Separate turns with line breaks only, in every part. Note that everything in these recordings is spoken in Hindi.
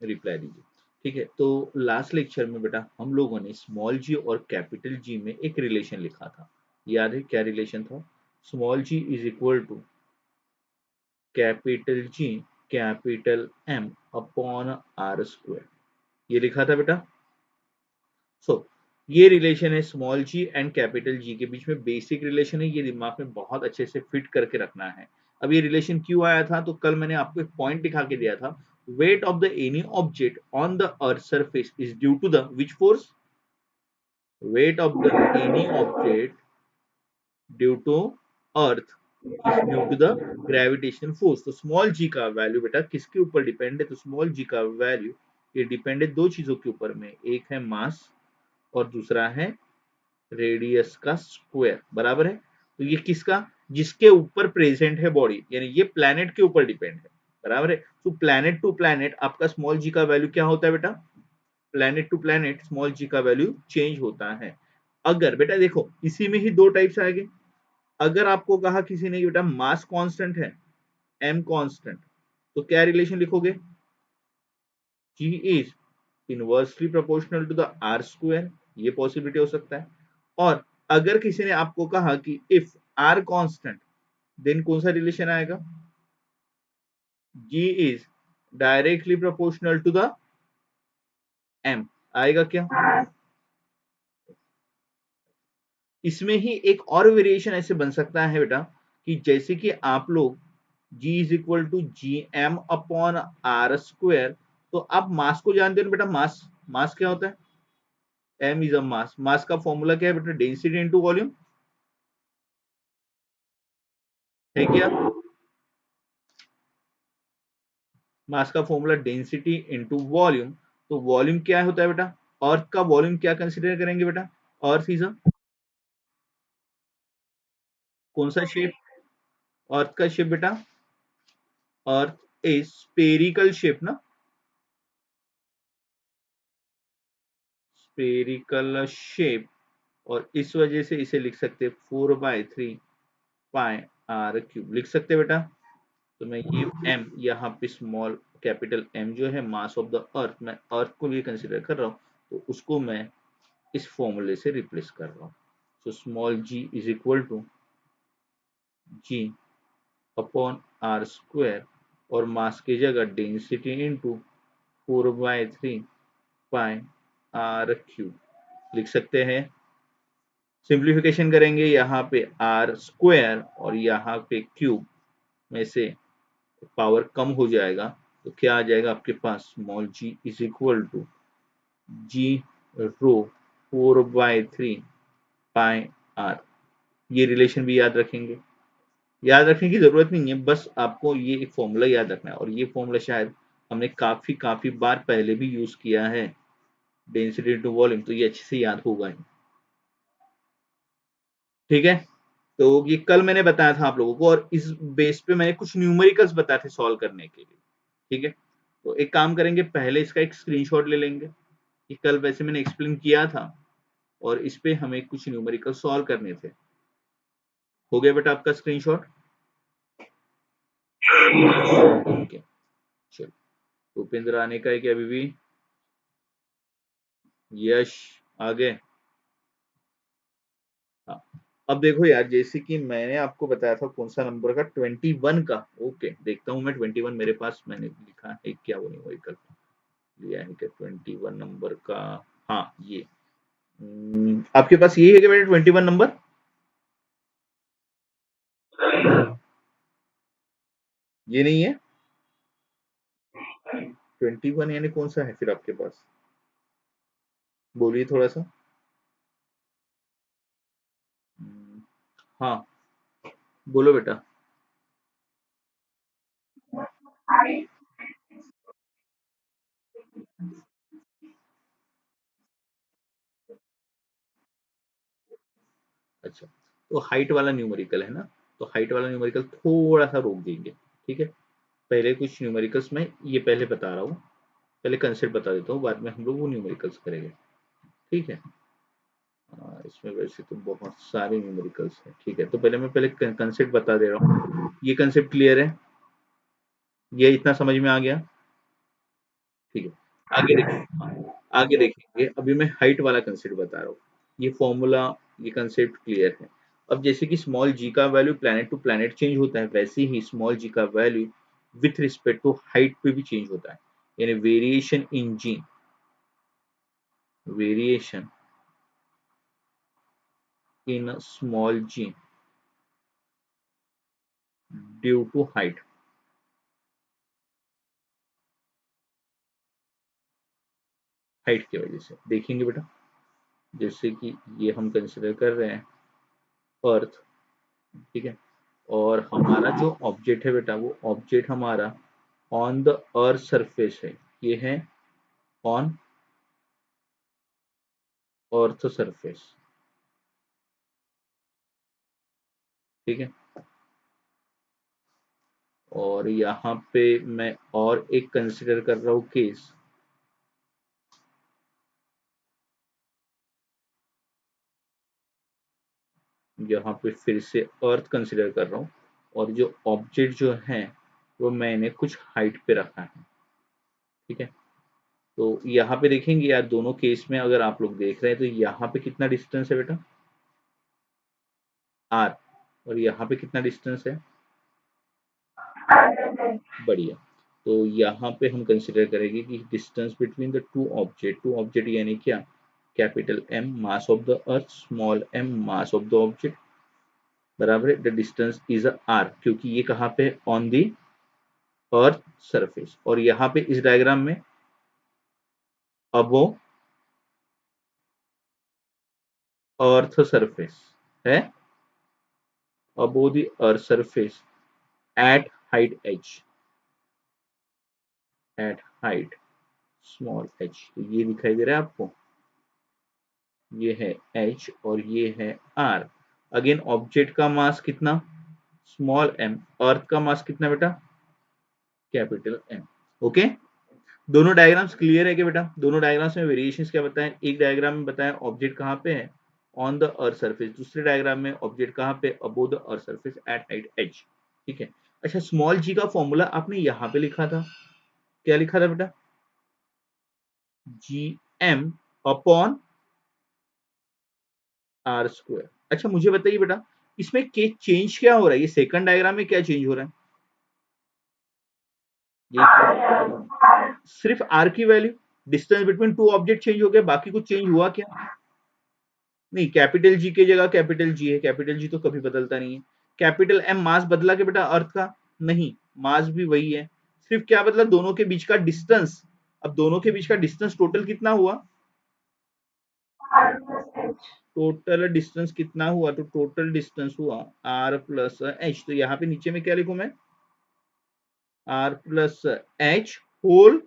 रिप्लाई दीजिए। ठीक है, तो लास्ट लेक्चर में बेटा हम लोगों ने स्मॉल जी और कैपिटल जी में एक रिलेशन लिखा था। याद है क्या रिलेशन था? Small G is equal to capital G capital M upon are square, ये लिखा था बेटा। सो ये रिलेशन है small G and capital G के बीच में, बेसिक रिलेशन है, ये दिमाग में बहुत अच्छे से फिट करके रखना है। अब ये रिलेशन क्यों आया था, तो कल मैंने आपको एक पॉइंट दिखा के दिया था, weight of the any object on the earth surface is due to the which force, weight of the any object due to earth is due to the gravitational force. तो स्मॉल जी का वैल्यू बेटा किसके ऊपर डिपेंड है, तो स्मॉल जी का वैल्यू ये डिपेंड है दो चीजों के ऊपर में, एक है मास और दूसरा है रेडियस का स्क्वायर, बराबर है। तो ये किसका, जिसके ऊपर प्रेजेंट है बॉडी, यानी ये प्लैनेट के ऊपर डिपेंड है, बराबर है। तो प्लैनेट टू प्लैनेट आपका स्मॉल जी का वैल्यू क्या होता है बेटा, प्लैनेट टू प्लैनेट स्मॉल जी का वैल्यू चेंज होता है। अगर बेटा देखो इसी में ही दो टाइप्स आएंगे, अगर आपको कहा किसी ने बेटा मास कांस्टेंट है, एम कांस्टेंट, तो क्या रिलेशन लिखोगे, G is inversely proportional to the are square, ये पॉसिबिलिटी हो सकता है। और अगर किसी ने आपको कहा कि इफ आर कांस्टेंट, देन कौन सा रिलेशन आएगा, जी is directly proportional to the M, आएगा क्या। इसमें ही एक और वेरिएशन ऐसे बन सकता है बेटा, कि जैसे कि आप लोग G is equal to G M upon are square, तो आप मास को जानते हो ना बेटा, मास, मास क्या होता है, एम इज अ मास, मास का फॉर्मूला क्या है बेटा, डेंसिटी इनटू वॉल्यूम, है क्या, मास का फॉर्मूला डेंसिटी इनटू वॉल्यूम। तो वॉल्यूम क्या होता है बेटा, अर्थ का वॉल्यूम क्या कंसीडर करेंगे बेटा, अर्थ इज अ कौन सा शेप, अर्थ का शेप बेटा, अर्थ इज स्पेरिकल शेप ना, स्पेरिकल शेप, और इस वजह से इसे लिख सकते हैं 4/3 पाई आर क्यूब, लिख सकते हैं बेटा। तो मैं ये एम यहाँ पे स्मॉल कैपिटल एम जो है मास ऑफ द अर्थ, मैं अर्थ को भी कंसीडर कर रहा हूँ, तो उसको मैं इस फॉर्मूले से रिप्लेस कर रहा हूँ। So small G is equal to G upon are square, और मास की जगह density into 4/3 pi are cube लिख सकते हैं। सिंप्लीफिकेशन करेंगे, यहाँ पे आर स्क्वायर और यहाँ पे क्यूब में से पावर कम हो जाएगा, तो क्या आ जाएगा आपके पास, small G is equal to G rho 4/3 pi R, ये रिलेशन भी याद रखेंगे। याद रखने की जरूरत नहीं है, बस आपको ये एक फॉर्मूला याद रखना है, और ये फॉर्मूला शायद हमने काफी काफी बार पहले भी यूज किया है, डेंसिटी टू वॉल्यूम, तो ये अच्छे से याद होगा ही। ठीक है, तो ये कल मैंने बताया था आप लोगों को, और इस बेस पे मैंने कुछ न्यूमेरिकल्स बताए थे सॉल्व करने के लिए। ठीक है, तो एक काम करेंगे, पहले इसका एक स्क्रीनशॉट ले लेंगे, ये कल वैसे मैंने एक्सप्लेन किया था, और इस पे हमें कुछ न्यूमेरिकल सॉल्व करने थे। हो गया बेटा आपका स्क्रीनशॉट, ओके। चलो उपेंद्र आने का है क्या अभी भी, यश आगे, हाँ। अब देखो यार, जैसे कि मैंने आपको बताया था कौन सा नंबर का, 21 का, ओके देखता हूँ मैं 21 मेरे पास मैंने लिखा है क्या, वो नहीं व्हीकल लिया है क्या 21 नंबर का, हाँ ये, आपके पास यही है क्या बेटा 21 नंबर, ये नहीं है, 21 यानी कौन सा है फिर आपके पास, बोलिए थोड़ा सा। हम्म, हाँ बोलो बेटा। अच्छा, तो हाइट वाला न्यूमेरिकल है ना, तो हाइट वाला न्यूमेरिकल थोड़ा सा रोक देंगे, ठीक है। पहले कुछ न्यूमेरिकल्स में ये पहले बता रहा हूँ, पहले कंसेप्ट बता देता हूँ, बाद में हम लोग वो न्यूमेरिकल्स करेंगे, ठीक है। इसमें वैसे तो बहुत सारे न्यूमेरिकल्स हैं, ठीक है, तो पहले मैं पहले कंसेप्ट बता दे रहा हूँ, ये कंसेप्ट क्लियर है, ये इतना समझ में आ गया, ठीक है, आगे देखिए, हाँ, आगे देखेंगे। अभी मैं हाइट वाला कंसेप्ट बता रहा हूँ। ये फॉर्मूला, ये कंसेप्ट क्लियर है। अब जैसे कि स्मॉल जी का value planet to planet change होता है, वैसे ही स्मॉल जी का value with respect to height पे भी चेंज होता है, यानी variation in G, variation in small G due to height, height की वजह से देखेंगे बेटा। जैसे कि ये हम कंसिडर कर रहे हैं अर्थ, ठीक है, और हमारा जो ऑब्जेक्ट है बेटा, वो ऑब्जेक्ट हमारा ऑन द अर्थ सरफेस है, ये है ऑन अर्थ सरफेस, ठीक है। और यहाँ पे मैं और एक कंसिडर कर रहा हूँ केस, यहाँ पे फिर से अर्थ कंसिडर कर रहा हूँ, और जो ऑब्जेक्ट जो है वो मैंने कुछ हाइट पे रखा है, ठीक है। तो यहाँ पे देखेंगे यार, दोनों केस में अगर आप लोग देख रहे हैं तो यहाँ पे कितना डिस्टेंस है बेटा, आर, और यहाँ पे कितना डिस्टेंस है, बढ़िया। तो यहाँ पे हम कंसिडर करेंगे कि distance between the two object यानी क्या, capital M mass of the earth, small M mass of the object, बराबर है द डिस्टेंस इज आर, क्योंकि ये कहाँ पे, ऑन दी अर्थ सरफेस। और यहाँ पे इस डायग्राम में अबो अर्थ सरफेस है, above the earth surface at height H, at height small H, तो ये दिखाई दे रहा है आपको, ये है h और ये है r। अगेन ऑब्जेक्ट का मास कितना, स्मॉल m, अर्थ का मास कितना बेटा, कैपिटल M। ओके, दोनों डायग्राम्स क्लियर है कि बेटा, दोनों डायग्राम्स में वेरिएशंस क्या बताएं, एक डायग्राम में बताएं ऑब्जेक्ट कहाँ पे है, ऑन द अर्थ सरफेस, दूसरे डायग्राम में ऑब्जेक्ट कहाँ पे, above the earth surface at height h, ठीक है। अच्छा, स्मॉल g का फॉर्मूला आपने यहाँ पे लिखा था, क्या लिखा था बेटा, gm अपॉन आर स्क्वायर। अच्छा मुझे बताइए बेटा, इसमें के चेंज क्या हो रहा है, ये सेकंड डायग्राम में क्या चेंज हो रहा है, ये सिर्फ आर की value, distance between two object change हो गया, बाकी कुछ चेंज हुआ क्या, नहीं। कैपिटल जी की जगह कैपिटल जी है, कैपिटल जी तो कभी बदलता नहीं है। कैपिटल एम मास बदला के बेटा अर्थ का, नहीं, मास भी वही है, सिर्फ क्या बदला, दोनों के बीच का डिस्टेंस। अब दोनों के बीच का डिस्टेंस टोटल कितना हुआ, टोटल डिस्टेंस कितना हुआ, तो टोटल डिस्टेंस हुआ आर प्लस एच, तो यहाँ पे नीचे में क्या लिखूं मैं, r plus H whole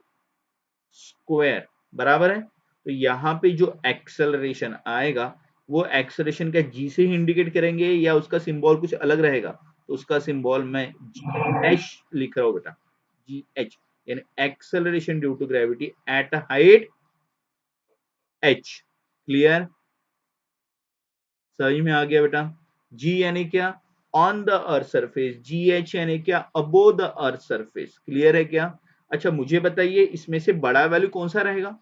square, बराबर है। तो यहाँ पे जो एक्सेलरेशन आएगा, वो एक्सेलरेशन का जी से ही इंडिकेट करेंगे या उसका सिंबल कुछ अलग रहेगा, तो उसका सिंबल मैं जी एच लिख रहा हूँ बेटा, जी एच, यानी acceleration due to gravity at height h. Clear, समझ में आ गया बेटा। जी यानी क्या, on the earth surface, g h यानी क्या, above the earth surface. Clear है क्या। अच्छा मुझे बताइए, इसमें से बड़ा वैल्यू कौन सा रहेगा,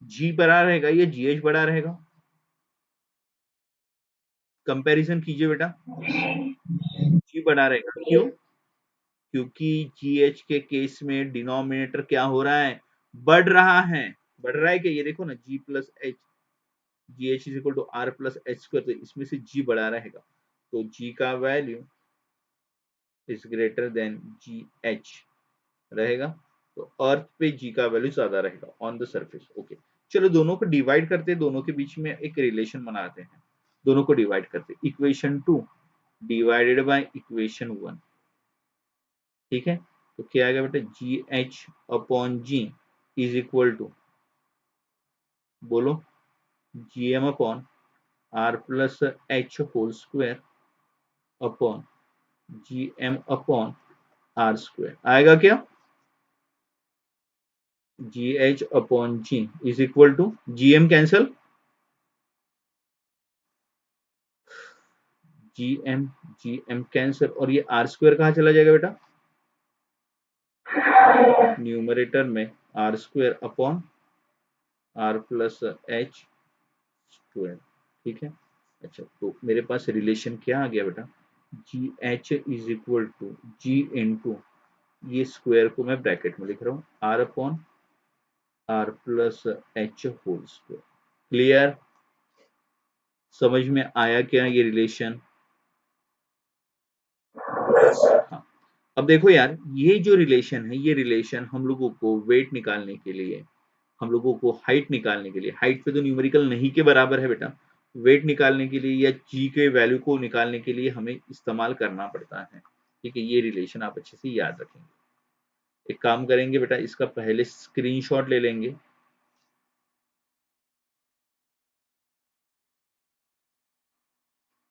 जी बड़ा रहेगा या जी एच बड़ा रहेगा, कंपैरिजन कीजिए बेटा, जी बड़ा रहेगा, क्यों, क्योंकि जी एच के केस में डिनोमिनेटर क्या हो रहा है, बढ़ रहा है, बढ़ रहा है क्या, ये देखो ना, G plus H, G H is equal to R plus H square, तो इसमें से जी बड़ा रहेगा, तो जी का value is greater than G H रहेगा, तो अर्थ पे जी का वैल्यू ज्यादा रहेगा ऑन द सरफेस। ओके, चलो दोनों को डिवाइड करते हैं, दोनों के बीच में एक रिलेशन बनाते हैं, दोनों को डिवाइड करते हैं, इक्वेशन 2 डिवाइडेड बाय इक्वेशन 1, ठीक है। तो क्या आएगा बेटा, जी H upon G is equal to, बोलो, G M upon are plus H whole square upon G M upon are square, आएगा क्या, G H upon G is equal to, G M cancel, G M, G M cancel, और ये आर स्क्वायर कहाँ चला जाएगा बेटा, न्यूमरेटर में, r square upon are plus H square, ठीक है। अच्छा, तो मेरे पास रिलेशन क्या आ गया बेटा, जी H is equal to ji into, ये स्क्वायर को मैं ब्रैकेट में लिख रहा हूँ, r upon are plus H whole square. Clear, समझ में आया क्या ये रिलेशन? हाँ, अब देखो यार, ये जो रिलेशन है, ये रिलेशन हम लोगों को वेट निकालने के लिए, हम लोगों को हाइट निकालने के लिए, हाइट पे तो न्यूमेरिकल नहीं के बराबर है बेटा, वेट निकालने के लिए या जी के वैल्यू को निकालने के लिए हमें इस्तेमाल करना पड़ता है, ठीक है। ये रिलेशन आप अच्छे से याद रखेंगे। एक काम करेंगे बेटा, इसका पहले स्क्रीनशॉट ले लेंगे,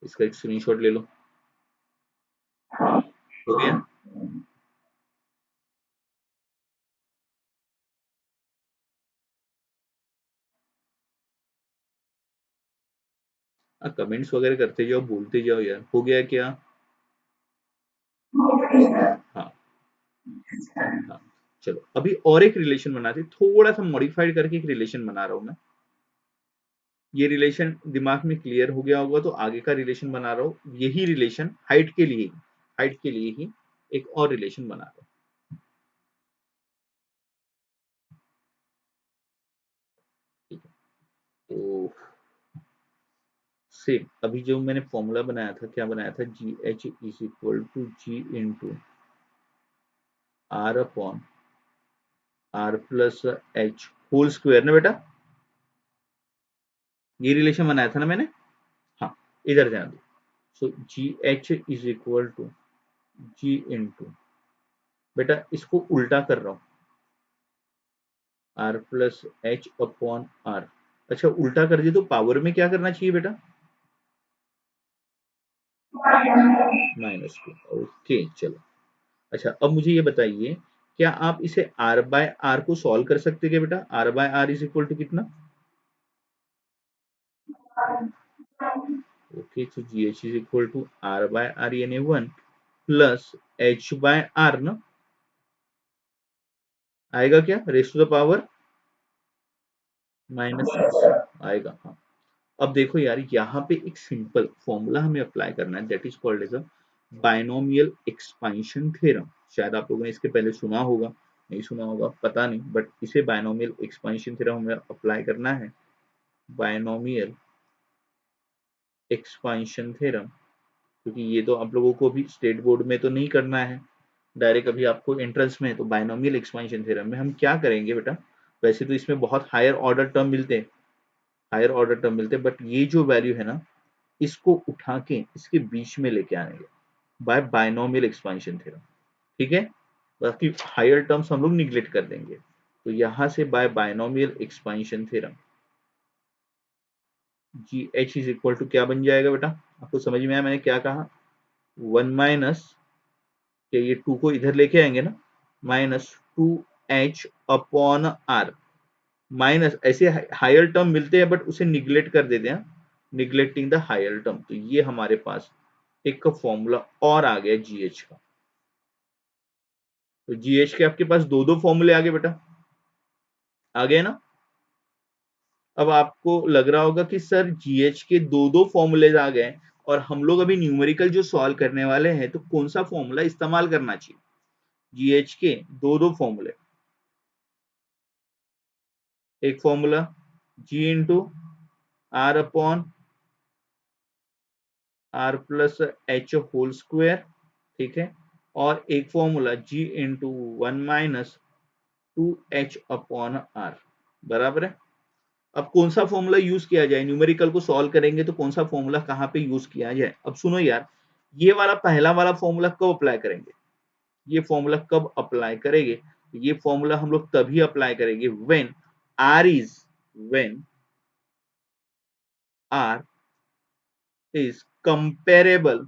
इसका एक स्क्रीनशॉट ले लो, हो गया। कमेंट्स वगैरह करते जाओ, बोलते जाओ यार, हो गया क्या? हाँ हाँ, चलो अभी और एक रिलेशन बनाते, थोड़ा सा मॉडिफाइड करके एक रिलेशन बना रहा हूं मैं। ये रिलेशन दिमाग में क्लियर हो गया होगा, तो आगे का रिलेशन बना रहा हूं, यही रिलेशन हाइट के लिए, हाइट के लिए ही एक और रिलेशन बना रहा हूं, ठीक है। तो सेम अभी जो मैंने फॉर्मूला बनाया था, क्या बनाया था, g H is equal to ji into r upon are plus H whole square ना बेटा, ये रिलेशन बनाया था ना मैंने। हाँ, इधर ध्यान दो। So G H is equal to ji into, बेटा इसको उल्टा कर रहा हूं, R plus H upon R. अच्छा, उल्टा कर दिया तो पावर में क्या करना चाहिए बेटा, माइनस टू, ओके चलो। अच्छा, अब मुझे ये बताइए, क्या आप इसे आर बाय आर को सॉल्व कर सकते हैं बेटा, r by r is equal to कितना, ओके, तो g H is equal to r by r यानी 1 प्लस एच बाय आर ना, आएगा क्या, raise to the power minus आएगा, हाँ। अब देखो यार, यहाँ पे एक सिंपल फॉर्मूला हमें अप्लाई करना है, that is called as a binomial expansion theorem. शायद आप लोगों ने इसके पहले सुना होगा, नहीं सुना होगा पता नहीं, बट इसे बायनोमियल एक्सपेंशन थ्योरम हमें अप्लाई करना है, बायनोमियल एक्सपेंशन थ्योरम। क्योंकि ये तो आप लोगों को भी स्टेट बोर्ड में तो नहीं करना है, डायरेक्ट अभी आपको एंट्रेंस में है, तो बायनोमियल एक्सपेंशन थ्योरम में हम क्या करेंगे बेटा, वैसे तो इसमें बहुत हायर ऑर्डर टर्म मिलते हैं, हायर ऑर्डर टर्म मिलते हैं, बट ये जो वैल्यू है ना, इसको उठा के इसके बीच में लेके आएंगे बाय बायनोमियल एक्सपेंशन थ्योरम, ठीक है। बाकी हायर टर्म्स हम लोग निग्लेक्ट कर देंगे, तो यहां से by binomial expansion theorem g H is equal to क्या बन जाएगा बेटा, आपको समझ में आया मैंने क्या कहा, 1 माइनस, क्या ये 2 को इधर लेके आएंगे ना, minus 2h upon r, minus ऐसे हायर टर्म मिलते हैं बट उसे निग्लेक्ट कर देते हैं, निग्लेक्टिंग द हायर टर्म, तो ये हमारे पास एक फॉर्मूला और आ गया जीएच का। तो जीएच के आपके पास दो दो फॉर्मूले आ गए बेटा, आ गए ना। अब आपको लग रहा होगा कि सर जीएच के दो दो फॉर्मूले आ गए और हम लोग अभी न्यूमेरिकल जो सॉल्व करने वाले हैं, तो कौन सा फॉर्मूला इस्तेमाल करना चाहिए, जीएच के दो दो फॉर्मूले, एक formula g into r upon are plus H whole square, ठीक है, और एक formula g into 1 minus 2h upon r, बराबर है। अब कौन सा फॉर्मूला यूज किया जाए, न्यूमेरिकल को सॉल्व करेंगे तो कौन सा फॉर्मूला कहाँ पे यूज किया जाए, अब सुनो यार, ये वाला पहला वाला फॉर्मूला कब अप्लाई करेंगे, ये फॉर्मूला कब अप्लाई करेंगे, ये फॉर्मूला हम लोग तभी अप्लाई करेंगे when r is, when r is comparable,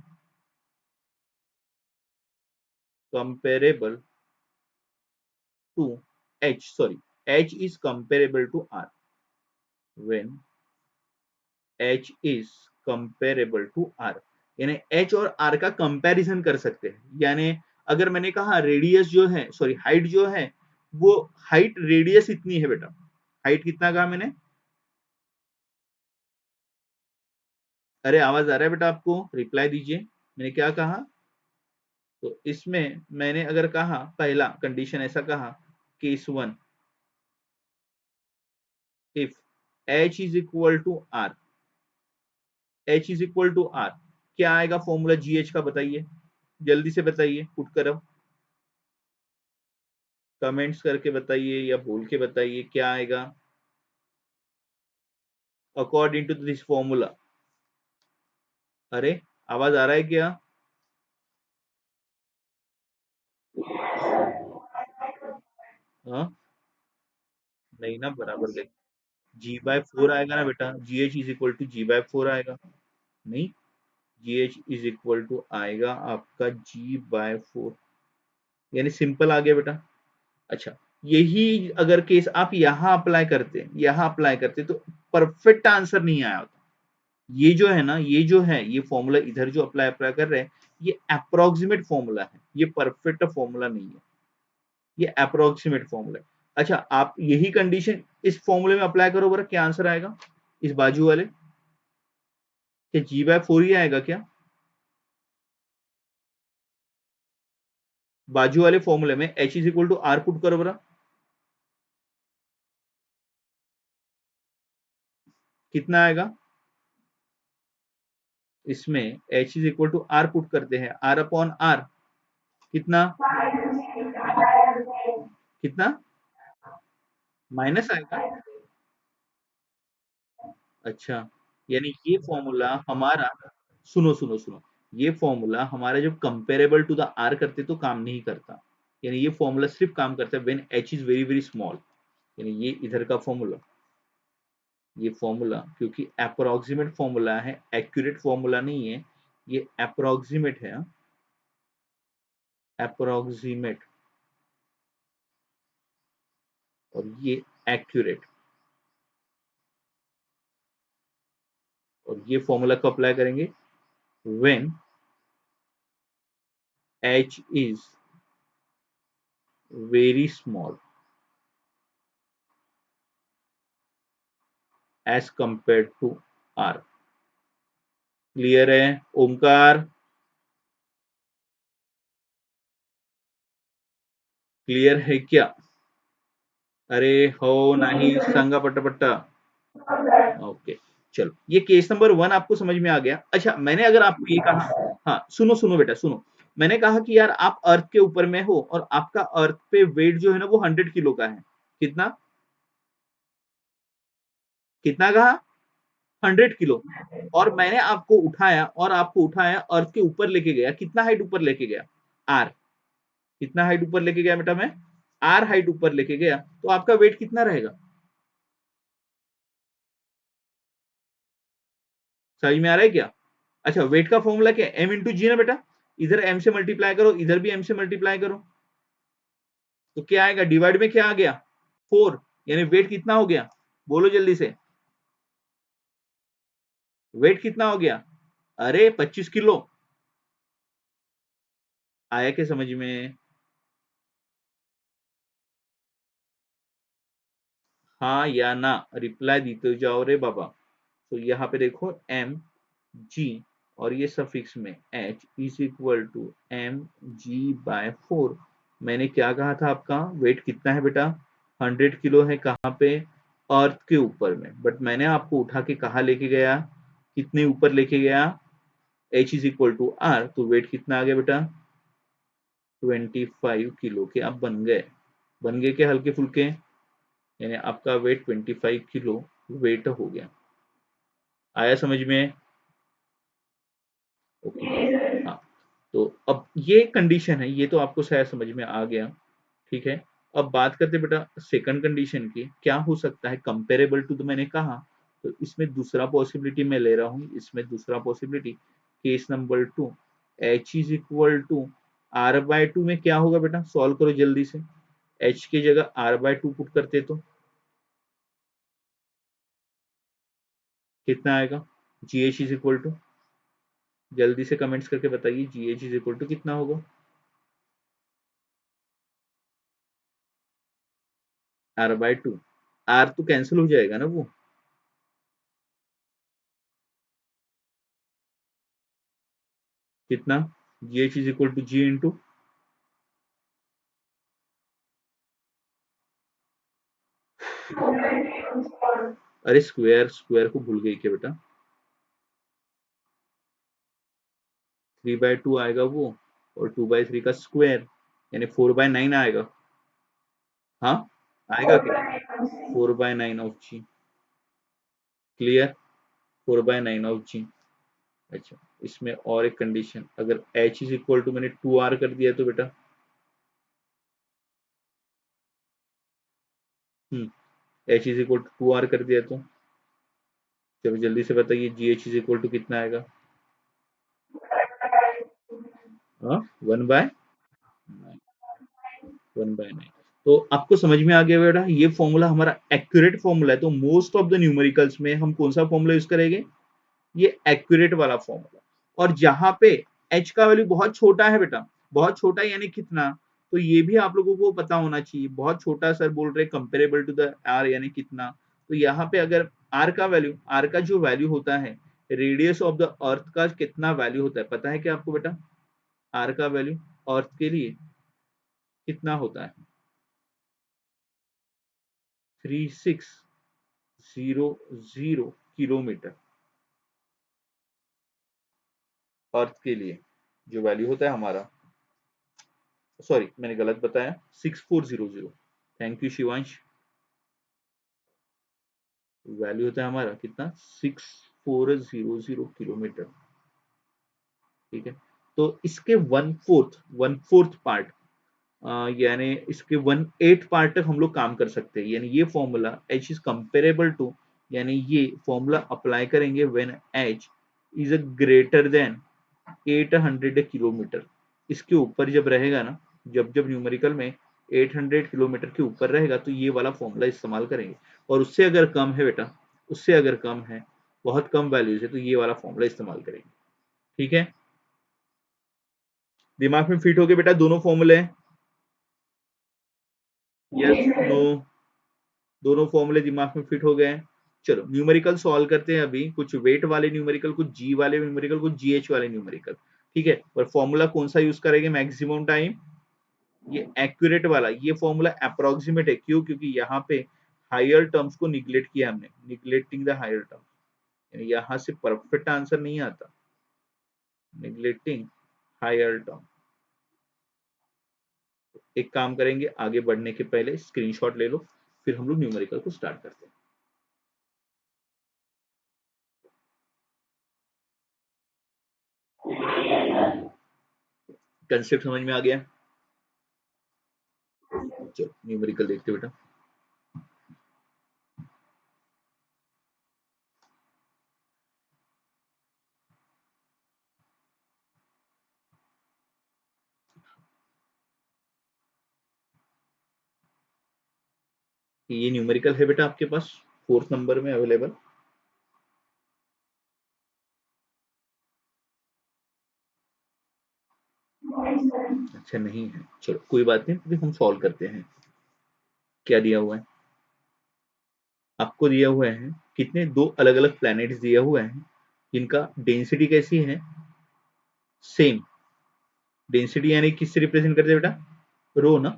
comparable to h, sorry, h is comparable to r, when h is comparable to r, यानी h और r का कंपैरिजन कर सकते हैं, यानी अगर मैंने कहा रेडियस जो है, सॉरी हाइट जो है वो हाइट रेडियस इतनी है बेटा। हाइट कितना कहा मैंने? अरे आवाज आ रहा है बेटा आपको? रिप्लाई दीजिए, मैंने क्या कहा? तो इसमें मैंने अगर कहा पहला कंडीशन ऐसा कहा, case one, if h is equal to r, h is equal to r, क्या आएगा फॉर्मूला जीएच का? बताइए, जल्दी से बताइए, पुट करो, कमेंट्स करके बताइए या बोल के बताइए क्या आएगा अकॉर्डिंग टू दिस फॉर्मूला। अरे आवाज आ रहा है क्या? हाँ, नहीं ना, बराबर देख, जी बाय फोर आएगा ना बेटा, जी H is equal to g by four आएगा। नहीं, g H is equal to आएगा आपका जी बाय फोर, यानी सिंपल आ गया बेटा। अच्छा, यही अगर केस आप यहाँ अप्लाई करते, यहाँ अप्लाई करते तो परफेक्ट आंसर नहीं आया होता। ये जो है ना, ये जो है, ये फॉर्मूला इधर जो अप्लाई अप्लाई कर रहे हैं, ये अप्रोक्सीमेट फॉर्मूला है, ये परफेक्ट फॉर्मूला नहीं है, ये अप्रोक्सीमेट फॉर्मूला है। अच्छा, आप यही कंडीशन इस फॉर्मूले में अप्लाई करो, बरा क्या आंसर आएगा इस बाजू वाले? क्या जी बाय फोर ही आएगा क्या? बाजू वाले फॉर्मूले में h is equal to r put करो बरा, कितना आएगा? इसमें h is equal to r put करते हैं, आर अपॉन आर, कितना? कितना? माइनस आएगा? अच्छा, यानी ये फॉर्मूला हमारा, सुनो सुनो सुनो, ये फॉर्मूला हमारा जब कंपेरेबल टू द आर करते तो काम नहीं करता, यानी ये फॉर्मूला सिर्फ काम करता है when h is very very small, यानी ये इधर का फॉर्मूला, ये फॉर्मूला क्योंकि अप्रोक्सीमेट फॉर्मूला है, एक्यूरेट फॉर्मूला नहीं है, ये अप्रोक्सीमेट है, अप्रोक्सीमेट, और ये एक्यूरेट, और ये फॉर्मूला को अप्लाई करेंगे when h is very small as compare to r. Clear है ओमकार? क्लियर है क्या? अरे हो नहीं संगा पट्टा? ओके, चलो, ये केस नंबर वन आपको समझ में आ गया। अच्छा, मैंने अगर आपको ये कहा, हाँ सुनो सुनो बेटा सुनो, मैंने कहा कि यार आप अर्थ के ऊपर में हो और आपका अर्थ पे वेट जो है ना वो 100 किलो का है, कितना? कितना कहा? 100 किलो। और मैंने आपको उठाया, और आपको उठाया अर्थ के ऊपर लेके गया, कितना हाइट ऊपर लेके गया? आर। कितना हाइट ऊपर लेके गया बेटा मैं? आर हाइट ऊपर लेके गया, तो आपका वेट कितना रहेगा? समझ में आ रहा है क्या? अच्छा, वेट का फॉर्मूला क्या है? एम इंटू जी ना बेटा, इधर एम से मल्टीप्लाई करो, इधर भी एम से मल्टीप्लाई करो, तो क्या आएगा? डिवाइड में क्या आ गया? फोर, यानी वेट कितना हो गया? बोलो जल्दी से, वेट कितना हो गया? अरे 25 किलो। आया क्या समझ में? हाँ या ना, रिप्लाई देते जाओ रे बाबा। तो यहाँ पे देखो एम जी, और ये सफिक्स में h is equal to m g by four. मैंने क्या कहा था आपका वेट कितना है बेटा? 100 किलो है, कहाँ पे? अर्थ के ऊपर में, बट मैंने आपको उठा के कहा लेके गया, कितने ऊपर लेके गया? H is equal to r, तो वेट कितना आ गया बेटा? 25 किलो के आप बन गए, बन गए क्या हल्के फुल्के? यानी आपका वेट 25 किलो वेट हो गया। आया समझ में? ओके, हाँ, तो अब ये कंडीशन है, ये तो आपको शायद समझ में आ गया, ठीक है। अब बात करते बेटा सेकंड कंडीशन की, क्या हो सकता है कंपेरेबल टू, तो मैंने कहा, तो इसमें दूसरा पॉसिबिलिटी मैं ले रहा हूँ, इसमें दूसरा possibility, case number two, h is equal to r by two में क्या होगा बेटा? सॉल्व करो जल्दी से, एच की जगह आर बाय टू पुट करते तो कितना आएगा? G H is equal to, जल्दी से कमेंट्स करके बताइए, g H is equal to कितना होगा? r/2। r तो कैंसिल हो जाएगा ना वो, कितना, GH is equal to G into, अरे स्क्वायर, स्क्वायर को भूल गई क्या बेटा, 3/2 आएगा वो, और 2/3 का स्क्वायर यानी 4/9 आएगा। हाँ, आएगा क्या, 4/9 ऑफ जी, क्लियर, 4/9 ऑफ जी। अच्छा, इसमें और एक कंडीशन, अगर h इज इक्वल टू मैंने 2r कर दिया तो बेटा, h is equal to 2r कर दिया तो चलो जल्दी से बताइए GH इज इक्वल टू कितना आएगा। हाँ, 1/9। तो आपको समझ में आ गया बेटा, ये फॉर्मूला हमारा एक्यूरेट फॉर्मूला है, तो मोस्ट ऑफ द न्यूमेरिकल्स में हम कौन सा फॉर्मूला यूज करेंगे, ये एक्यूरेट वाला फॉर्मूला। और जहां पे h का वैल्यू बहुत छोटा है बेटा, बहुत छोटा यानी कितना, तो ये भी आप लोगों को पता होना चाहिए, बहुत छोटा सर बोल रहे कंपेरेबल टू द r यानी कितना, तो यहाँ पे अगर r का वैल्यू, r का जो वैल्यू होता है रेडियस ऑफ द अर्थ का कितना वैल्यू होता है पता है क्या आपको बेटा, r का वैल्यू अर्थ के लिए कितना होता है, 3600 किलोमीटर अर्थ के लिए जो वैल्यू होता है हमारा, सॉरी मैंने गलत बताया, 6400। थैंक यू शिवांश, वैल्यू होता है हमारा कितना, 6400 किलोमीटर, ठीक है। तो इसके वन फोर्थ पार्ट, यानी इसके 1/8 पार्ट तक हम लोग काम कर सकते हैं, यानी ये formula h is comparable to, यानी ये फॉर्मूला अप्लाई करेंगे when h is a greater than 800 kilometre, इसके ऊपर जब रहेगा ना, जब जब न्यूमेरिकल में 800 किलोमीटर के ऊपर रहेगा तो ये वाला फॉर्मूला इस्तेमाल करेंगे, और उससे अगर कम है बेटा, उससे अगर कम है, बहुत कम वैल्यूज है, तो ये वाला फॉर्मूला इस्तेमाल करेंगे, ठीक है। दिमाग में फिट हो गए बेटा दोनों फॉर्मूले, यस नो, दोनों फॉर्मूले दिमाग में फिट हो गए। चलो न्यूमेरिकल सॉल्व करते हैं अभी, कुछ वेट वाले न्यूमेरिकल, कुछ जी वाले न्यूमेरिकल, कुछ जीएच वाले न्यूमेरिकल, ठीक है। और फॉर्मूला कौन सा यूज करेंगे मैक्सिमम टाइम, ये एक्यूरेट वाला, ये फॉर्मूला अप्रोक्सीमेट है, क्यों, क्योंकि यहाँ पे हायर टर्म्स को निग्लेक्ट किया हमने, निग्लेक्टिंग द हायर टर्म, यानी यहाँ से परफेक्ट आंसर नहीं आता, निग्लेक्टिंग हायर टर्म। एक काम करेंगे, आगे बढ़ने के पहले स्क्रीनशॉट ले लो, फिर हम लोग न्यूमेरिकल को स्टार्ट करते हैं। कंसेप्ट समझ में आ गया, चलो न्यूमेरिकल देखते हैं बेटा। ये न्यूमेरिकल है बेटा आपके पास, फोर्थ नंबर में अवेलेबल, अच्छा नहीं है, चलो कोई बात नहीं, अभी हम सॉल्व करते हैं। क्या दिया हुआ है आपको, दिया हुआ है कितने, दो अलग अलग प्लैनेट्स दिया हुआ है, जिनका डेंसिटी कैसी है, सेम, डेंसिटी यानी किससे रिप्रेजेंट करते हैं बेटा, रो ना,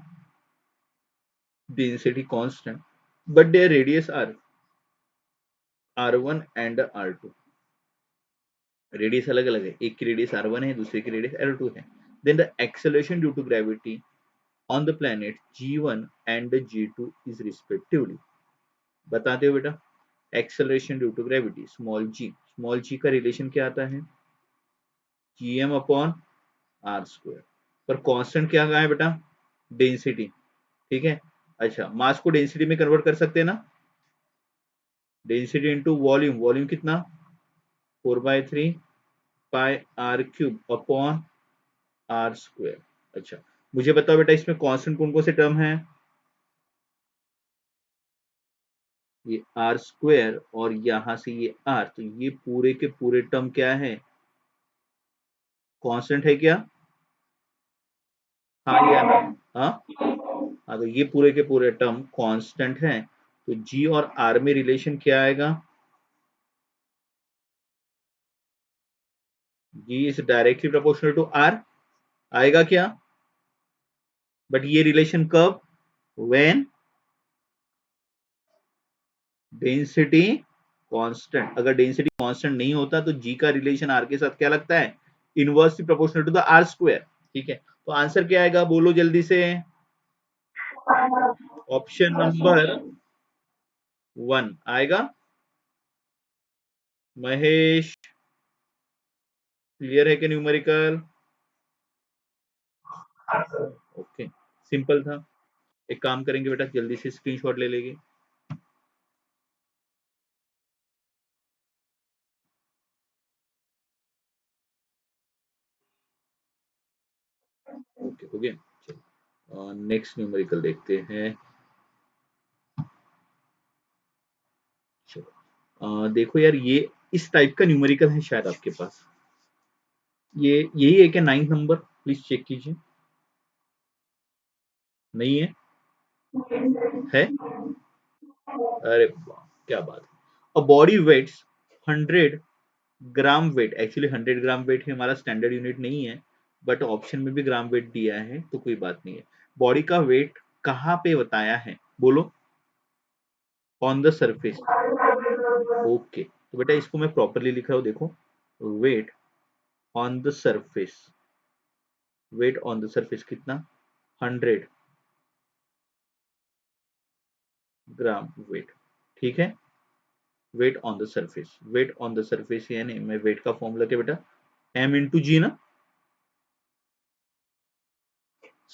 density constant, but their radius are r1 and r2, radius अलग अलग है, एक की रेडियस r1 है, दूसरे की रेडियस r2 है। Then the acceleration due to gravity on the planet g1 and g2 is respectively, बताते हो बेटा, acceleration due to gravity small जी का रिलेशन क्या आता है, gm अपॉन आर स्क्वायर, पर कांस्टेंट क्या कहा है बेटा, डेंसिटी, ठीक है। अच्छा, मास को डेंसिटी में कन्वर्ट कर सकते हैं ना, डेंसिटी इंटू वॉल्यूम, वॉल्यूम कितना, 4/3 pi are cube upon are square. अच्छा, मुझे बताओ बेटा इसमें कांस्टेंट कौन कौन से टर्म है, ये आर स्क्वायर और यहां से ये आर, तो ये पूरे के पूरे टर्म क्या है, कांस्टेंट है क्या, हाँ या ना, हाँ, हाँ, तो ये पूरे के पूरे टर्म कांस्टेंट हैं, तो जी और आर में रिलेशन क्या आएगा? जी is directly proportional to r आएगा क्या? बट ये रिलेशन कब? When density constant. अगर डेंसिटी कांस्टेंट नहीं होता तो जी का रिलेशन आर के साथ क्या लगता है? Inversely proportional to the are square. ठीक है, तो आंसर क्या आएगा बोलो जल्दी से? ऑप्शन नंबर 1 आएगा। महेश, क्लियर है कि न्यूमेरिकल? ओके, सिंपल था। एक काम करेंगे बेटा, जल्दी से स्क्रीनशॉट ले लेंगे। ओके हो गया, चलो नेक्स्ट न्यूमेरिकल देखते हैं। चलो देखो यार, ये इस टाइप का न्यूमेरिकल है शायद आपके पास। ये यही है क्या 9th नंबर? प्लीज चेक कीजिए। नहीं है? है? अरे वाह, क्या बात है। A body weights 100 gram weight, actually 100 gram weight ही हमारा स्टैंडर्ड यूनिट नहीं है, बट ऑप्शन में भी ग्राम वेट दिया है तो कोई बात नहीं है। बॉडी का वेट कहाँ पे बताया है बोलो? On the surface. ओके, तो बेटा इसको मैं प्रॉपरली लिख रहा हूँ, देखो। Weight on the surface, weight on the surface कितना? 100 ग्राम वेट। ठीक है, weight on the surface, weight on the surface यानी मैं वेट का फॉर्मूला क्या बेटा? एम इंटू जी ना।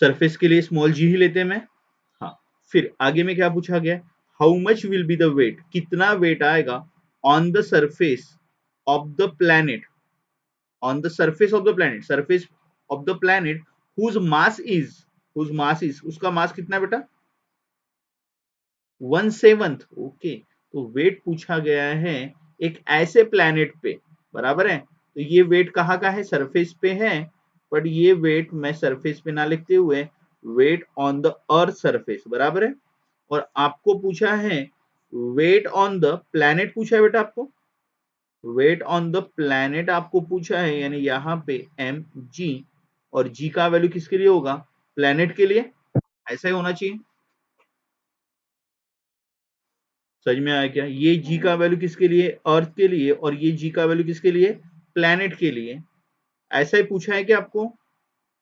सरफेस के लिए स्मॉल जी ही लेते हैं मैं। हाँ, फिर आगे में क्या पूछा गया? How much will be the weight, कितना वेट आएगा on the surface of the planet, on the surface of the planet, surface of the planet whose mass is, whose mass is, उसका मास कितना बेटा? 1/7। ओके, तो वेट पूछा गया है एक ऐसे प्लैनेट पे, बराबर है, तो ये वेट कहाँ का है? सरफेस पे है, बट ये वेट मैं सरफेस पे ना लिखते हुए weight on the earth surface, बराबर है। और आपको पूछा है वेट ऑन द प्लैनेट, पूछा है बेटा आपको वेट ऑन द प्लैनेट आपको पूछा है, यानी यहाँ पे एम जी, और जी का वैल्यू किसके लिए होगा? प्लैनेट के लिए। ऐसा ही होना चाहिए। समझ में आया क्या? ये जी का वैल्यू किसके लिए? अर्थ के लिए, और ये जी का वैल्यू किसके लिए? प्लैनेट के लिए। ऐसा ही पूछा है कि आपको,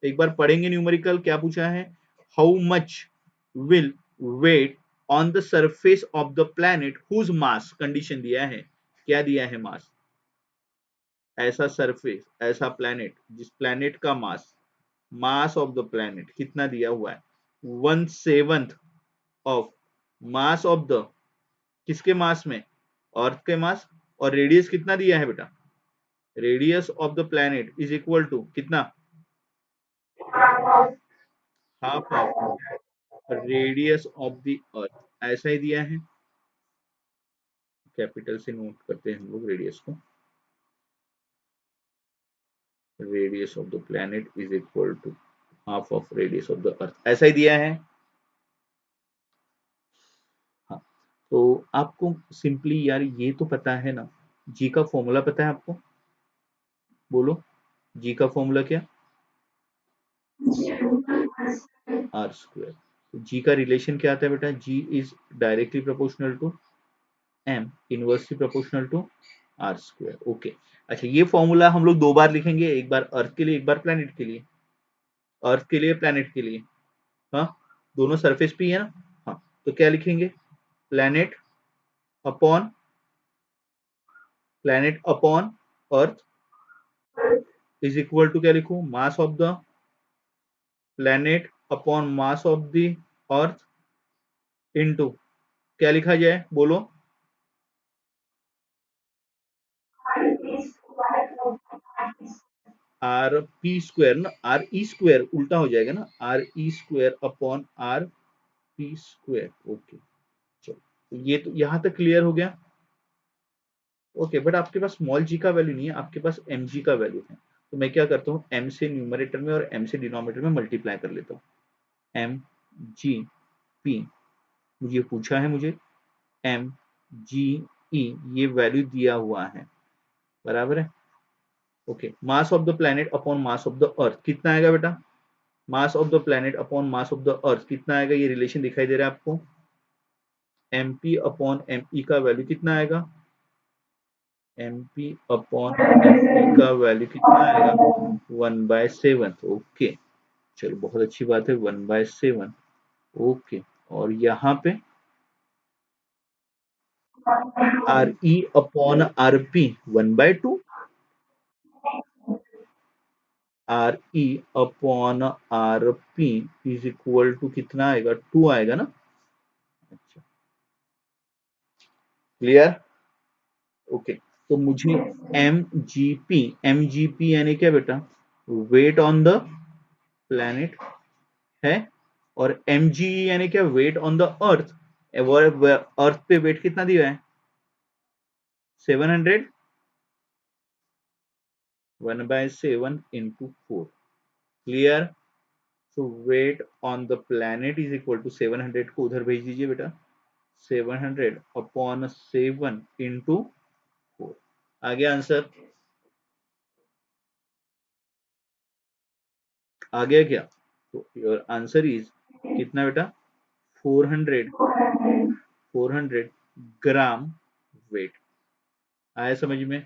एक बार पढ़ेंगे न्यूमेरिकल क्या पूछा है। How much will weight on the surface of the planet whose mass, condition दिया है, क्या दिया है? मास। ऐसा सरफेस, ऐसा प्लैनेट जिस प्लैनेट का मास, मास ऑफ द प्लैनेट कितना दिया हुआ है? 1/7 ऑफ मास ऑफ द, किसके मास में? अर्थ के मास। और रेडियस कितना दिया है बेटा? Radius of the planet is equal to कितना? Half of radius of the earth, ऐसा ही दिया है। कैपिटल से नोट करते हैं हम लोग रेडियस को। Radius of the planet is equal to half of radius of the earth, ऐसा ही दिया है। हाँ, तो आपको सिंपली यार ये तो पता है ना, जी का फॉर्मूला पता है आपको? बोलो, जी का फॉर्मूला क्या? R square. तो जी का रिलेशन क्या आता है बेटा? G is directly proportional to M, inversely proportional to R square. Okay, अच्छा ये फॉर्मूला हम लोग दो बार लिखेंगे, एक बार अर्थ के लिए, एक बार प्लैनेट के लिए। अर्थ के लिए, प्लैनेट के लिए। हाँ, दोनों सरफेस पे ही है ना। हाँ, तो क्या लिखेंगे? Planet upon, planet upon earth is equal to क्या लिखूं? Mass of the planet upon mass of the earth into, क्या लिखा जाए बोलो? आर पी स्क्वायर ना, आर ई स्क्वायर उल्टा हो जाएगा ना, r e square upon r p square. Okay, चलो, तो ये तो यहां तक क्लियर हो गया। ओके, बट आपके पास स्मॉल जी का वैल्यू नहीं है, आपके पास एम जी का वैल्यू है, तो मैं क्या करता हूँ, एम से न्यूमरेटर में और एम से डिनोमिनेटर में मल्टीप्लाई कर लेता हूँ। एम जी पी, मुझे पूछा है, मुझे एम जी ई ये वैल्यू दिया हुआ है, बराबर है। Okay, mass of the planet upon mass of the earth कितना आएगा बेटा? Mass of the planet upon mass of the earth कितना आएगा? ये रिलेशन दिखाई दे रहा है आपको। M p upon m e का वैल्यू कितना आएगा? M p upon m e का वैल्यू कितना आएगा? 1/7। ओके, चलो बहुत अच्छी बात है, 1/7। ओके, और यहाँ पे r e upon r p 1/2। R e upon r p is equal to कितना आएगा? 2 आएगा ना। अच्छा, क्लियर। ओके, तो मुझे एम जी पी यानी क्या बेटा? वेट ऑन द प्लैनेट है, और एम जी यानी क्या? Weight on the earth. Earth पे वेट कितना दिया है? 700। 1/7 into 4। Clear. So weight on the planet is equal to 700 को उधर भेज दीजिए बेटा, 700 अपॉन 7 इंटू 4। आ गया आंसर? आ गया क्या? तो योर आंसर इज कितना बेटा? 400 400 ग्राम वेट। आया समझ में?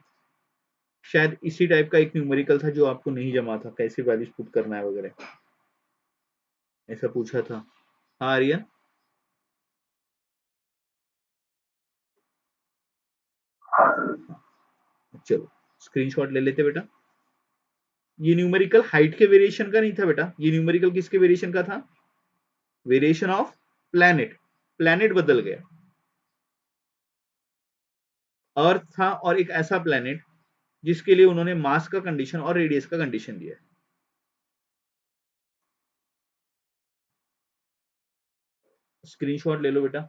शायद इसी टाइप का एक न्यूमेरिकल था जो आपको नहीं जमा था, कैसे वैल्यूज पुट करना है वगैरह, ऐसा पूछा था। हाँ आर्यन, चलो स्क्रीनशॉट ले लेते बेटा। ये न्यूमेरिकल हाइट के वेरिएशन का नहीं था बेटा, ये न्यूमेरिकल किसके वेरिएशन का था? Variation of planet. प्लैनेट बदल गया, अर्थ था और एक ऐसा प्लैनेट जिसके लिए उन्होंने मास का कंडीशन और रेडियस का कंडीशन दिया है। स्क्रीनशॉट ले लो बेटा।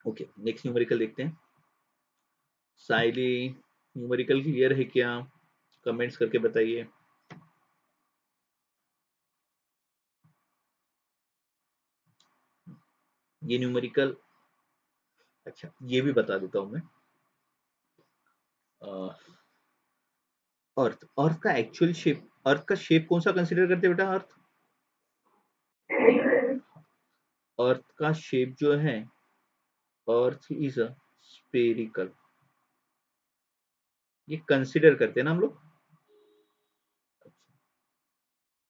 ओके, नेक्स्ट न्यूमेरिकल देखते हैं। साइली, न्यूमेरिकल क्लियर है क्या? कमेंट्स करके बताइए। ये न्यूमेरिकल, अच्छा ये भी बता देता हूं मैं। अर्थ, अर्थ का एक्चुअल शेप, अर्थ का शेप कौन सा कंसीडर करते हैं बेटा? अर्थ, अर्थ का शेप जो है, अर्थ इज अ स्पेरिकल, ये कंसीडर करते हैं ना हम लोग,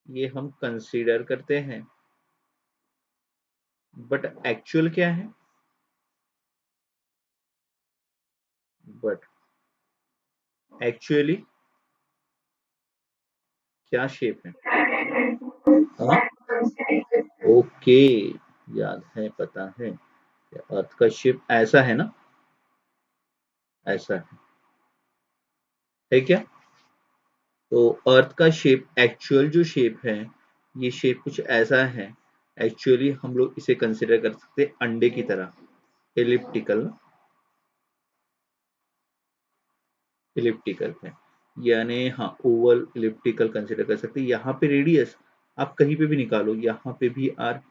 ये हम कंसीडर करते हैं, बट एक्चुअल क्या है? बट एक्चुअली क्या शेप है? हाँ? ओके, याद है, पता है, अर्थ का शेप ऐसा है ना, ऐसा है क्या? तो अर्थ का शेप, एक्चुअल जो शेप है, ये शेप कुछ ऐसा है। एक्चुअली हम लोग इसे कंसिडर कर सकते हैं अंडे की तरह, एलिप्टिकल, इलिप्टिकल है, यानी हाँ ओवल इलिप्टिकल कंसिडर कर सकते हैं। यहाँ पे रेडियस आप कहीं पे भी निकालो, यहाँ पे भी आर,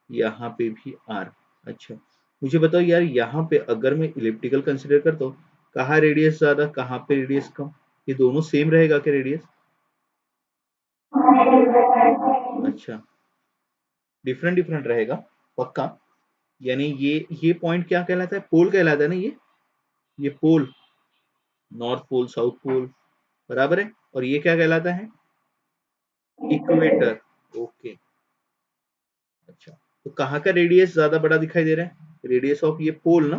यहाँ पे भी आर। अच्छा, मुझे बताओ यार, यहाँ पे अगर मैं इलिप्टिकल कंसिडर करता हूँ, कहाँ रेडियस ज्यादा, कहाँ पे रेडियस कम? ये दोनों सेम रहेगा क्या रेडियस? अच्छा, डिफरेंट डिफरेंट रहेगा, पक्का? यानी ये पॉइंट क्या कहलाता है? पोल कहलाता है ना ये पोल, नॉर्थ पोल साउथ पोल, बराबर है। और ये क्या कहलाता है? इक्वेटर। ओके, अच्छा, तो कहाँ का रेडियस ज्यादा बड़ा दिखाई दे रहा है? रेडियस ऑफ ये पोल ना,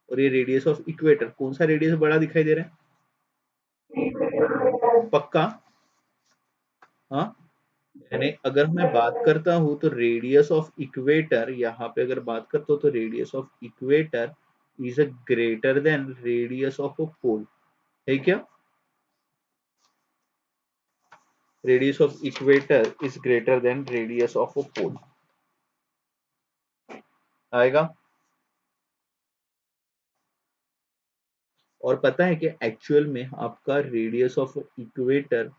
और ये रेडियस ऑफ इक्वेटर, कौन सा रेडियस बड़ा दिखाई दे रहा है? पक्का? हाँ, यानी अगर मैं बात करता हूँ तो रेडियस ऑफ इक्वेटर, यहाँ पे अगर बात करता हूँ तो radius of equator is a greater than radius of a pole, है क्या? Radius of equator is greater than radius of a pole, आएगा? और पता है कि एक्चुअल में आपका radius of equator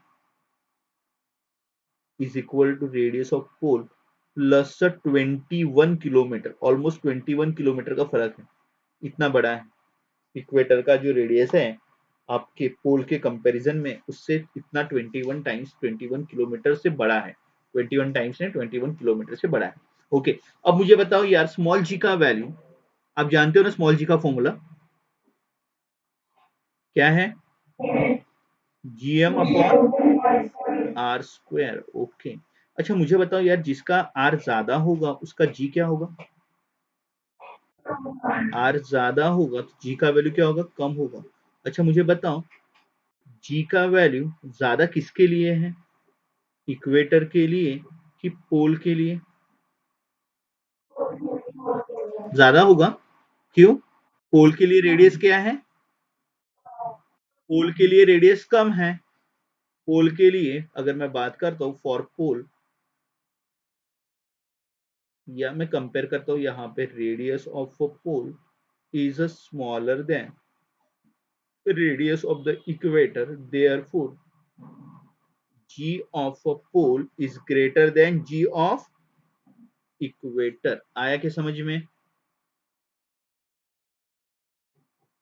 is equal to radius of pole plus 21 kilometre, almost 21 kilometre का फर्क है, इतना बड़ा है। इक्वेटर का जो रेडियस है आपके पोल के कंपैरिजन में उससे इतना 21 टाइम्स 21 किलोमीटर से बड़ा है, 21 टाइम्स ने 21 किलोमीटर से बड़ा है। ओके, अब मुझे बताओ यार, स्मॉल जी का वैल्यू आप जानते हो ना, स्मॉल जी का फॉर्मूला क्या है? GM upon are square. Okay, अच्छा मुझे बताओ यार, जिसका आर ज्यादा होगा उसका जी क्या होगा? आर ज्यादा होगा तो जी का वैल्यू क्या होगा? कम होगा। अच्छा मुझे बताओ, जी का वैल्यू ज्यादा किसके लिए है? इक्वेटर के लिए कि पोल के लिए? ज्यादा होगा, क्यों? पोल के लिए रेडियस क्या है? पोल के लिए रेडियस कम है। पोल के लिए अगर मैं बात करता हूँ फॉर पोल, या मैं कंपेयर करता हूँ यहाँ पे, radius of a pole is smaller than radius of the equator, therefore g of a pole is greater than g of equator. आया क्या समझ में?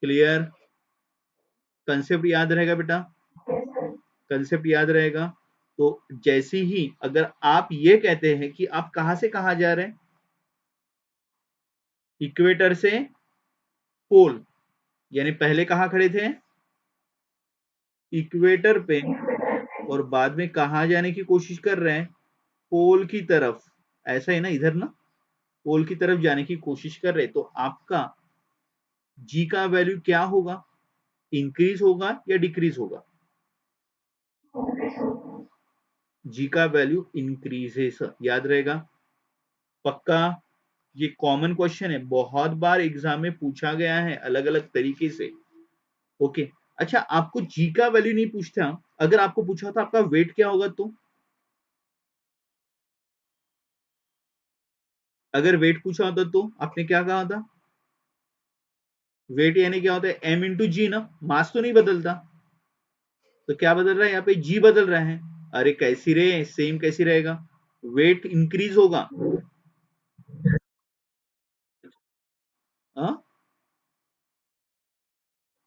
क्लियर? कंसेप्ट याद रहेगा बेटा? कंसेप्ट याद रहेगा? तो जैसे ही अगर आप ये कहते हैं कि आप कहां से कहां जा रहे हैं, इक्वेटर से पोल, यानी पहले कहां खड़े थे? इक्वेटर पे, और बाद में कहां जाने की कोशिश कर रहे हैं? पोल की तरफ। ऐसा है ना, इधर ना, पोल की तरफ जाने की कोशिश कर रहे हैं, तो आपका जी का वैल्यू क्या होगा? इंक्रीज होगा या डिक्रीज होगा? जी का वैल्यू इंक्रीजेस, याद रहेगा? पक्का? ये कॉमन क्वेश्चन है, बहुत बार एग्जाम में पूछा गया है अलग अलग तरीके से। ओके, अच्छा आपको जी का वैल्यू नहीं पूछता, अगर आपको पूछा था आपका वेट क्या होगा, तो अगर वेट पूछा होता तो आपने क्या कहा था? वेट यानी क्या होता है? एम इंटू जी ना, मास तो नहीं बदलता। तो क्या बदल रहा है यहाँ पे? जी बदल रहा है। अरे कैसी रे, सेम कैसी रहेगा? वेट इंक्रीज होगा। हाँ,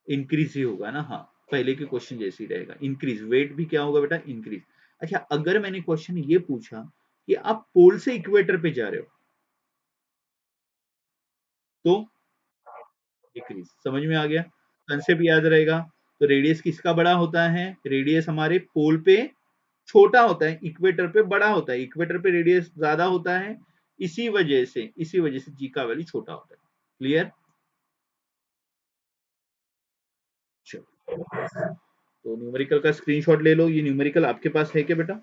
इंक्रीज ही होगा ना, हाँ, पहले के क्वेश्चन जैसे ही रहेगा, इंक्रीज। वेट भी क्या होगा बेटा? इंक्रीज। अच्छा अगर मैंने क्वेश्चन ये पूछा कि आप पोल से इक्वेटर पे जा रहे हो, तो डिक्रीज। समझ में आ गया? कंसेप्ट याद रहेगा? तो रेडियस किसका बड़ा होता है? रेडियस हमारे पोल पे छोटा होता है, इक्वेटर पे बड़ा होता है। इक्वेटर पे रेडियस ज्यादा होता है, इसी वजह से जी का वैल्यू छोटा होता है। क्लियर? चलो, तो न्यूमेरिकल का स्क्रीनशॉट ले लो। ये न्यूमेरिकल आपके पास है क्या बेटा?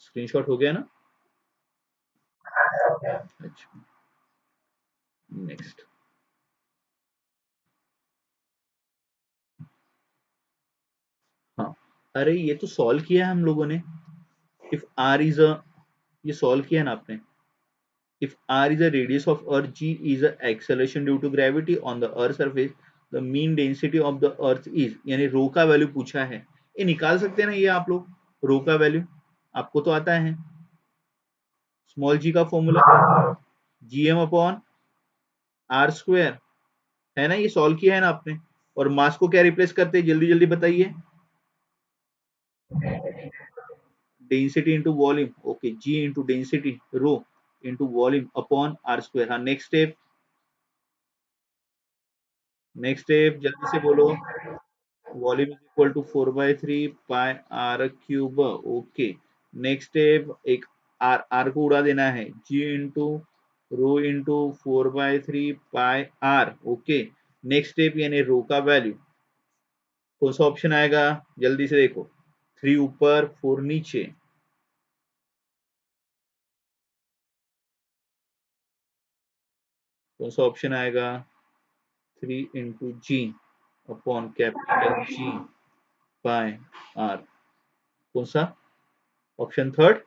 स्क्रीनशॉट हो गया ना? अच्छा, नेक्स्ट। हाँ, अरे ये तो सॉल्व किया है हम लोगों ने। इफ आर इज अ, ये सॉल्व किया ना आपने। If r is a radius of earth, g is a acceleration due to gravity on the earth surface, the mean density of the earth is, यानी रो का वैल्यू पूछा है। ये निकाल सकते हैं ना ये आप लोग, रो का वैल्यू आपको तो आता है। स्मॉल जी का formula GM upon are square, है ना? ये सॉल्व किया है ना आपने। और मास को क्या रिप्लेस करते हैं, जल्दी जल्दी बताइए? Density into volume. Okay, g into density rho into volume upon are square. हाँ, नेक्स्ट स्टेप, नेक्स्ट स्टेप जल्दी से बोलो। Volume is equal to 4/3 pi are cube. Okay, next step, एक आर, आर को उड़ा देना है, g into rho into 4/3 pi r. Okay, next step यानी रो का वैल्यू कौन सा ऑप्शन आएगा? जल्दी से देखो, 3 ऊपर 4 नीचे, कौन सा ऑप्शन आएगा? 3 into g upon capital g by r. कौन सा? Option third.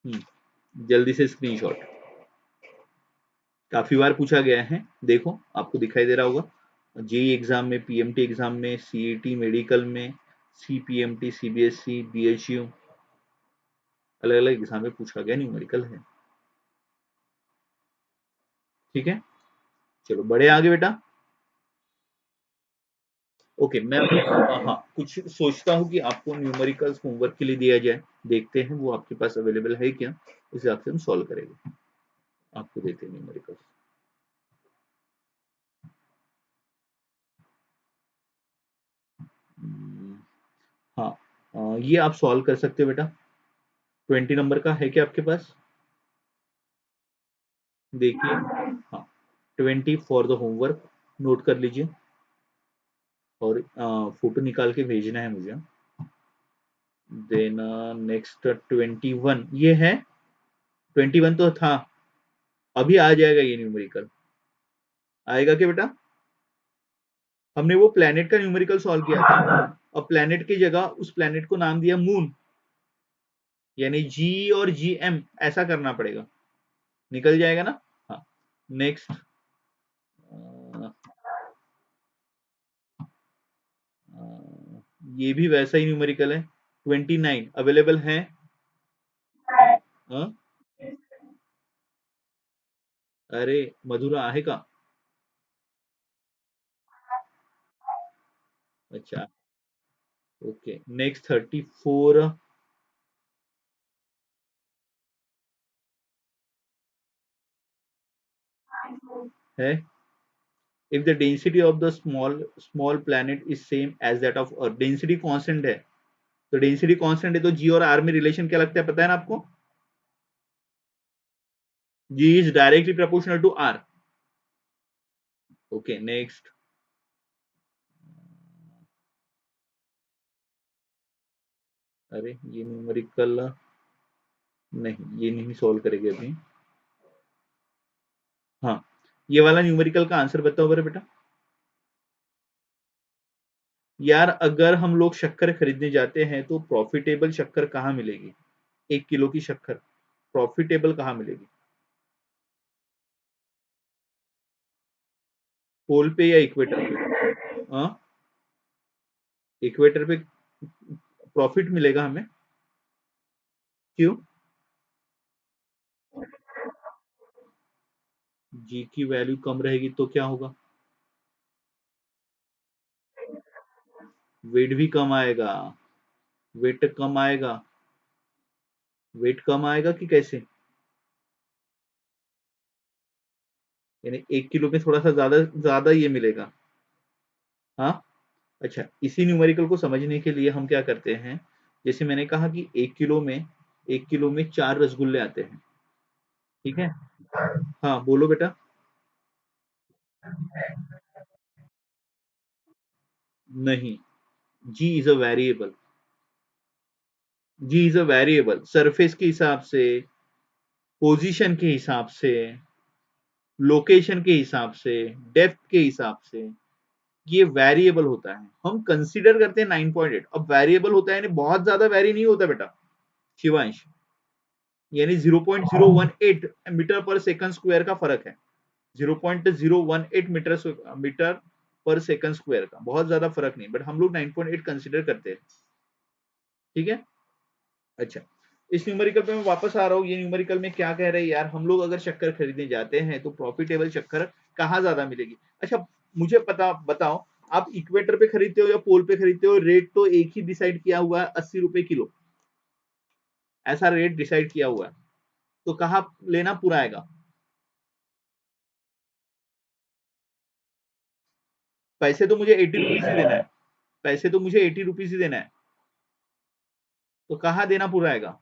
जल्दी से स्क्रीनशॉट। काफी बार पूछा गया है, देखो आपको दिखाई दे रहा होगा। जेई एग्जाम में, पीएमटी एग्जाम में, सीईटी मेडिकल में, सीपीएमटी, सीबीएसई, बीएचयू, अलग अलग एग्जाम में पूछा गया न्यूमेरिकल है। ठीक है, चलो बढ़े आगे बेटा। ओके, मैं हाँ कुछ सोचता हूँ कि आपको न्यूमेरिकल्स होमवर्क के लिए दिया जाए। देखते हैं वो आपके पास अवेलेबल है क्या, उस हिसाब से हम सॉल्व करेंगे। आपको देते हैं न्यूमेरिकल्स। हाँ, ये आप सॉल्व कर सकते हो बेटा। 20 नंबर का है क्या आपके पास? देखिए, हाँ, 20 फॉर द होमवर्क, नोट कर लीजिए। और फोटो निकाल के भेजना है मुझे। देन नेक्स्ट 21 ये है। 21 तो था, अभी आ जाएगा ये न्यूमेरिकल। आएगा क्या बेटा? हमने वो प्लेनेट का न्यूमेरिकल सॉल्व किया था। अब प्लेनेट की जगह उस प्लेनेट को नाम दिया मून, यानी जी और जी एम ऐसा करना पड़ेगा। निकल जाएगा ना? हाँ, नेक्स्ट। ये भी वैसा ही न्यूमेरिकल है। 29 अवेलेबल है। हाँ? अरे मधुरा आहे का? अच्छा, ओके, नेक्स्ट 34 है। If the density of the small small planet is same as that of earth, density constant है। तो डेंसिटी कांस्टेंट है तो जी और आर में रिलेशन क्या लगता है, पता है ना आपको? G is directly proportional to r. Okay, next. अरे ये न्यूमेरिकल नहीं, ये नहीं सॉल्व करेंगे अभी। हाँ, ये वाला न्यूमेरिकल का आंसर बताओ मेरे बेटा। यार अगर हम लोग शक्कर खरीदने जाते हैं तो प्रॉफिटेबल शक्कर कहाँ मिलेगी? 1 किलो की शक्कर प्रॉफिटेबल कहाँ मिलेगी? पोल पे या इक्वेटर पे? हाँ, इक्वेटर पे प्रॉफिट मिलेगा हमें। क्यों? जी की वैल्यू कम रहेगी तो क्या होगा? वेट भी कम आएगा। वेट कम आएगा। वेट कम आएगा कि कैसे? यानी 1 किलो में थोड़ा सा ज्यादा ज्यादा ये मिलेगा। हाँ, अच्छा, इसी न्यूमेरिकल को समझने के लिए हम क्या करते हैं, जैसे मैंने कहा कि 1 किलो में 4 रसगुल्ले आते हैं। ठीक है, हाँ बोलो बेटा। नहीं, g is a variable. G is a variable, surface के हिसाब से, पोजीशन के हिसाब से, लोकेशन के हिसाब से, डेप्थ के हिसाब से ये वेरिएबल होता है। हम कंसीडर करते हैं 9.8, अब वेरिएबल होता है यानी बहुत ज्यादा वेरी नहीं होता बेटा शिवांश। यानी 0.018 मीटर पर सेकंड स्क्वायर का फर्क है। 0.018 मीटर पर सेकंड स्क्वायर का बहुत ज्यादा फर्क नहीं, बट हम लोग 9.8 कंसीडर करते हैं। ठीक है, अच्छा, इस न्यूमेरिकल पे मैं वापस आ रहा हूँ। ये न्यूमेरिकल में क्या कह रहे हैं यार, हम लोग अगर शक्कर खरीदने जाते हैं तो प्रॉफिटेबल शक्कर कहाँ ज्यादा मिलेगी? अच्छा, मुझे पता बताओ, आप इक्वेटर पे खरीदते हो या पोल पे खरीदते हो? रेट तो एक ही डिसाइड किया हुआ है, 80 रुपए किलो, ऐसा रेट डिसाइड किया हुआ है। तो कहाँ लेना पूरा आएगा? पैसे तो मुझे 80 रुपीज ही देना है। पैसे तो मुझे 80 रुपीज ही देना है। तो कहाँ देना पूरा आएगा?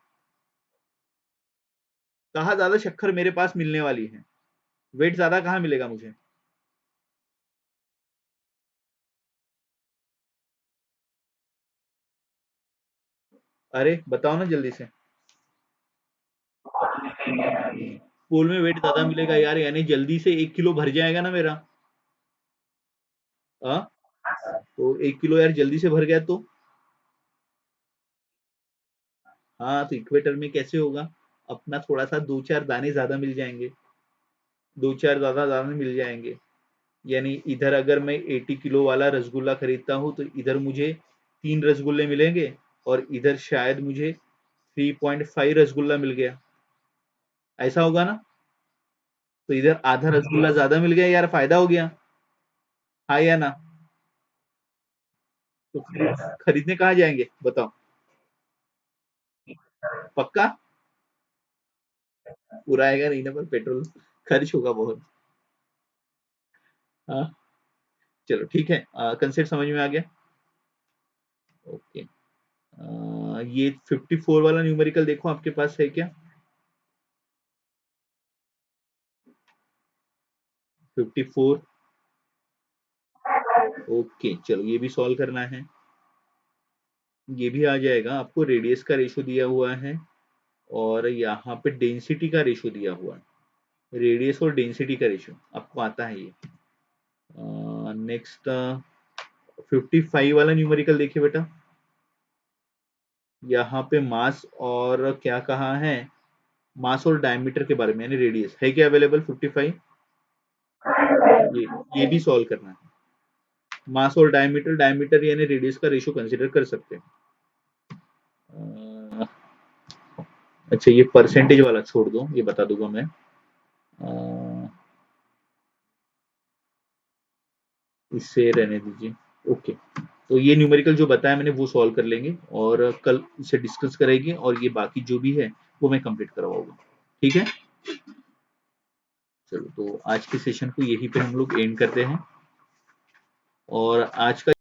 कहाँ ज्यादा शक्कर मेरे पास मिलने वाली है? वेट ज्यादा कहाँ मिलेगा मुझे? अरे बताओ ना जल्दी से। पोल में वेट ज्यादा मिलेगा यार, यानी जल्दी से 1 किलो भर जाएगा ना मेरा। हाँ, तो 1 किलो यार जल्दी से भर गया तो। हाँ, तो इक्वेटर में कैसे होगा? अपना थोड़ा सा 2-4 दाने ज़्यादा मिल जाएँगे, 2-4 ज़्यादा दाने मिल जाएँगे। यानी इधर अगर मैं 80 किलो वाला रसगुल्ला खरीदता हूँ, तो इधर मुझे 3 रसगुल्ले मिलेंगे और इधर शायद मुझे 3.5 रसगुल्ला मिल गया। ऐसा होगा ना? तो इधर आधा रसगुल्ला ज़्यादा मिल गया यार, फ़ायदा हो गया। हाँ या ना? तो खरीदने कहाँ जाएँगे बताओ? पक्का? उड़ाएगा नहीं ना, पर पेट्रोल खर्च होगा बहुत। हाँ, चलो ठीक है। कंसेप्ट समझ में आ गया? ओके। ये 54 वाला न्यूमेरिकल देखो आपके पास है क्या? 54। ओके, चलो ये भी सॉल्व करना है। ये भी आ जाएगा, आपको रेडियस का रेशो दिया हुआ है और यहाँ पे डेंसिटी का रेशो दिया हुआ है। रेडियस और डेंसिटी का रेशो आपको आता है ये। नेक्स्ट 55 वाला न्यूमेरिकल देखिए बेटा। यहाँ पे मास और क्या कहा है, मास और डायमीटर के बारे में, यानी रेडियस है क्या अवेलेबल 55? ये भी सॉल्व करना है। मास और डायमीटर, डायमीटर यानी रेडियस का रेशो कंसीडर कर सकते हैं। अ, अच्छा ये परसेंटेज वाला छोड़ दो, ये बता दूंगा मैं। अ, इससे रहने दीजिए। ओके, तो ये न्यूमेरिकल जो बताया मैंने वो सॉल्व कर लेंगे और कल इसे डिस्कस करेंगे और ये बाकी जो भी है वो मैं कंप्लीट करवाऊंगा। ठीक है, चलो तो आज के सेशन को यहीं पे हम लोग एंड करते हैं और आज का